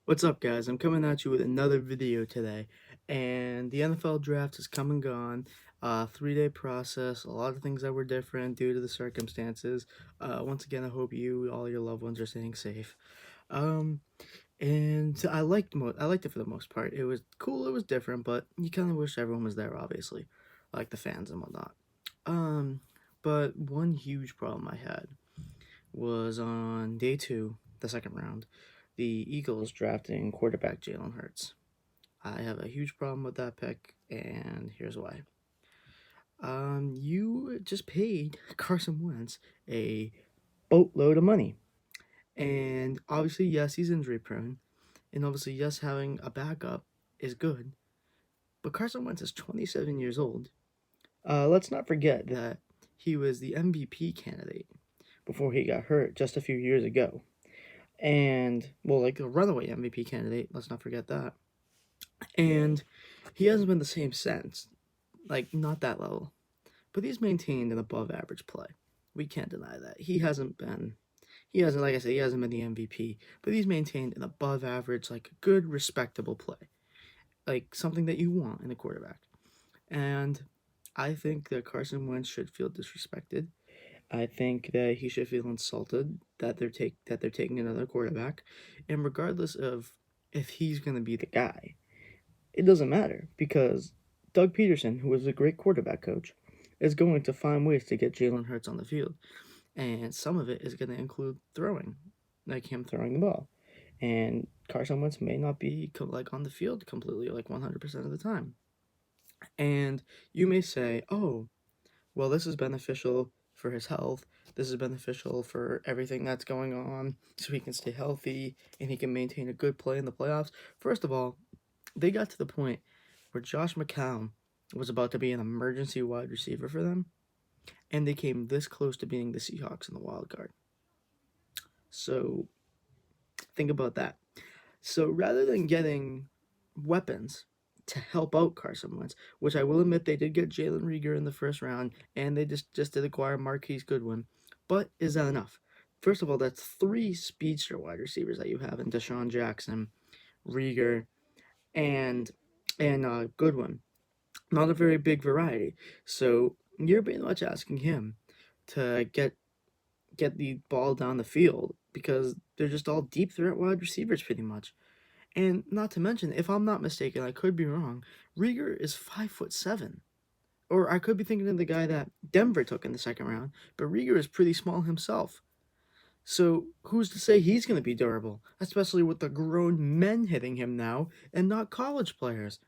What's up, guys? I'm coming at you with another video today, and the NFL draft has come and gone. 3-day process, a lot of things that were different due to the circumstances. Once again, I hope all your loved ones are staying safe. Um, and I liked it for the most part. It was cool, it was different, but you kind of wish everyone was there, obviously, like the fans and whatnot. Um, but one huge problem I had was on day two, the second round, the Eagles drafting quarterback Jalen Hurts. I have a huge problem with that pick, and here's why. You just paid Carson Wentz a boatload of money. And obviously, yes, he's injury prone. And obviously, yes, having a backup is good. But Carson Wentz is 27 years old. Let's not forget that he was the MVP candidate before he got hurt just a few years ago. And, well, like the runaway MVP candidate, let's not forget that. And he hasn't been the same since. Like, not that level. But he's maintained an above average play. We can't deny that. Like I said, he hasn't been the MVP, but he's maintained an above average, like, good, respectable play. Like, something that you want in a quarterback. And I think that Carson Wentz should feel disrespected. I think that he should feel insulted that they're taking another quarterback, and regardless of if he's going to be the guy, it doesn't matter because Doug Peterson, who is a great quarterback coach, is going to find ways to get Jalen Hurts on the field, and some of it is going to include throwing, like him throwing the ball, and Carson Wentz may not be like on the field completely like 100% of the time, and you may say, oh, well, this is beneficial for his health. This is beneficial for everything that's going on so he can stay healthy and he can maintain a good play in the playoffs. First of all, they got to the point where Josh McCown was about to be an emergency wide receiver for them, and they came this close to being the Seahawks in the wild card. So think about that. So rather than getting weapons to help out Carson Wentz, which I will admit they did get Jalen Rieger in the first round, and they just did acquire Marquise Goodwin. But is that enough? First of all, that's three speedster wide receivers that you have in Deshaun Jackson, Rieger, and Goodwin. Not a very big variety. So you're pretty much asking him to get the ball down the field because they're just all deep threat wide receivers pretty much. And not to mention, if I'm not mistaken, I could be wrong, Rieger is 5'7". Or I could be thinking of the guy that Denver took in the second round, but Rieger is pretty small himself. So who's to say he's going to be durable, especially with the grown men hitting him now and not college players?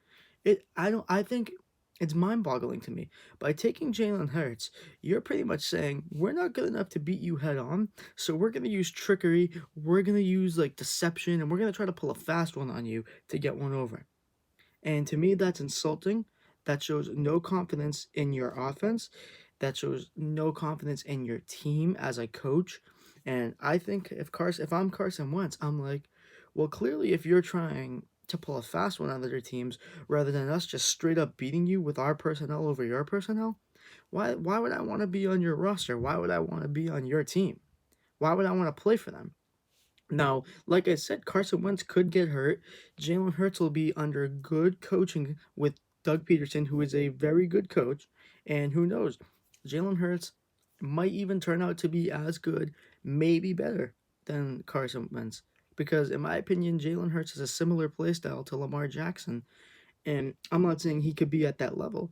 I think it's mind-boggling to me. By taking Jalen Hurts, you're pretty much saying we're not good enough to beat you head on, so we're gonna use trickery, we're gonna use like deception, and we're gonna try to pull a fast one on you to get one over. And to me, that's insulting. That shows no confidence in your offense. That shows no confidence in your team as a coach. And I think if I'm Carson Wentz, I'm like, well, clearly, if you're trying to pull a fast one on other teams rather than us just straight up beating you with our personnel over your personnel, why would I want to be on your roster? Why would I want to be on your team? Why would I want to play for them? Now, like I said, Carson Wentz could get hurt. Jalen Hurts will be under good coaching with Doug Peterson, who is a very good coach. And who knows, Jalen Hurts might even turn out to be as good, maybe better than Carson Wentz. Because, in my opinion, Jalen Hurts has a similar play style to Lamar Jackson. And I'm not saying he could be at that level,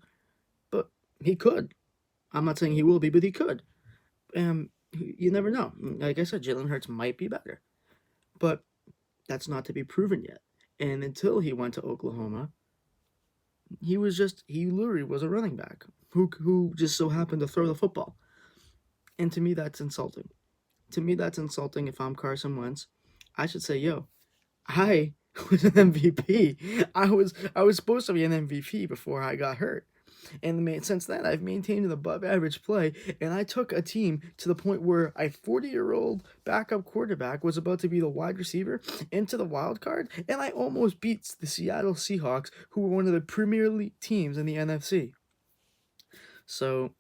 but he could. I'm not saying he will be, but he could. You never know. Like I said, Jalen Hurts might be better. But that's not to be proven yet. And until he went to Oklahoma, he literally was a running back who just so happened to throw the football. And to me that's insulting. To me that's insulting if I'm Carson Wentz. I should say, yo, I was an MVP. I was supposed to be an MVP before I got hurt. And since then, I've maintained an above average play, and I took a team to the point where a 40-year-old backup quarterback was about to be the wide receiver into the wild card, and I almost beat the Seattle Seahawks, who were one of the Premier League teams in the NFC. So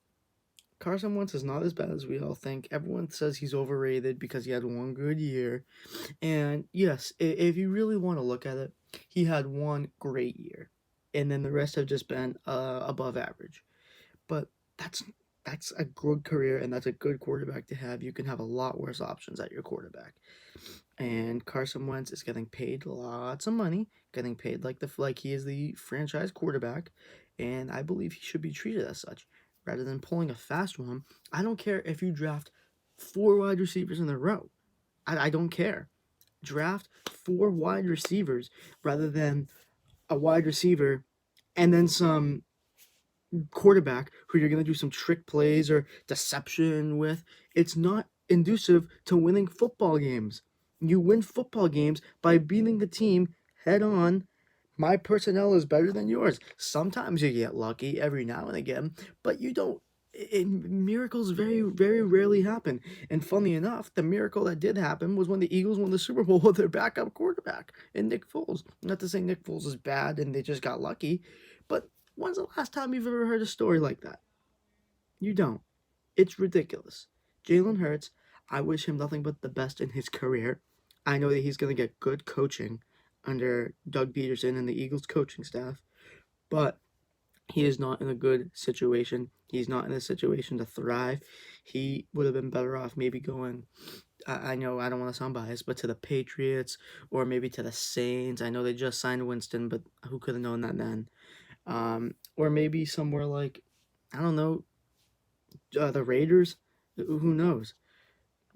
Carson Wentz is not as bad as we all think. Everyone says he's overrated because he had one good year. And yes, if you really want to look at it, he had one great year. And then the rest have just been above average. But that's that's a good career and that's a good quarterback to have. You can have a lot worse options at your quarterback. And Carson Wentz is getting paid lots of money, getting paid like he is the franchise quarterback, and I believe he should be treated as such rather than pulling a fast one. I don't care if you draft four wide receivers in a row. I don't care. Draft four wide receivers rather than a wide receiver and then some quarterback who you're going to do some trick plays or deception with. It's not inducive to winning football games. You win football games by beating the team head on. My personnel is better than yours. Sometimes you get lucky every now and again, but you don't. Miracles very rarely happen. And funny enough, the miracle that did happen was when the Eagles won the Super Bowl with their backup quarterback in Nick Foles. Not to say Nick Foles is bad and they just got lucky, but when's the last time you've ever heard a story like that? You don't. It's ridiculous. Jalen Hurts, I wish him nothing but the best in his career. I know that he's going to get good coaching under Doug Peterson and the Eagles coaching staff, but he is not in a good situation. He's not in a situation to thrive. He would have been better off maybe going, I know I don't want to sound biased, but to the Patriots or maybe to the Saints. I know they just signed Winston, but who could have known that then? Or maybe somewhere like, I don't know, the Raiders. Who knows?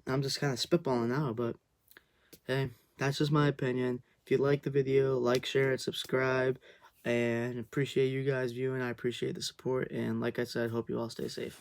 I'm just kind of spitballing now, but hey, that's just my opinion. If you like the video, like, share, and subscribe. And appreciate you guys viewing. I appreciate the support. And like I said, hope you all stay safe.